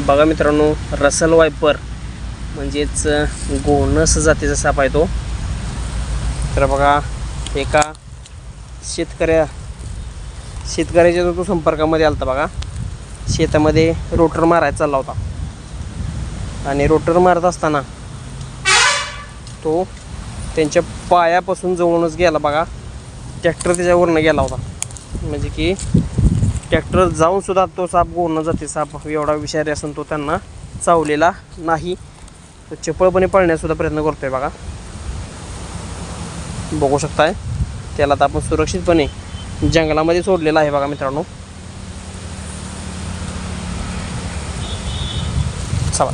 बघा मित्रांनो, Russell viper म्हणजेच गोनस जातीचा साप आहे तो. तर बघा, एका शेतकऱ्याच्या जो तो संपर्कामध्ये आला होता बघा. शेतामध्ये रोटर मारायचा चालला होता आणि रोटर मारत असताना तो त्यांच्या पायापासून जवळूनच गेला बघा. ट्रॅक्टर त्याच्यावरनं गेला होता, म्हणजे की ट्रॅक्टर जाऊन सुद्धा तो साप गोणं जाते साप एवढा विषारी असून तो त्यांना चावलेला नाही. तो चपळपणे पळण्यासुद्धा प्रयत्न करतोय बघा. बघू शकताय, त्याला तर आपण सुरक्षितपणे जंगलामध्ये सोडलेला आहे बघा मित्रांनो. चला.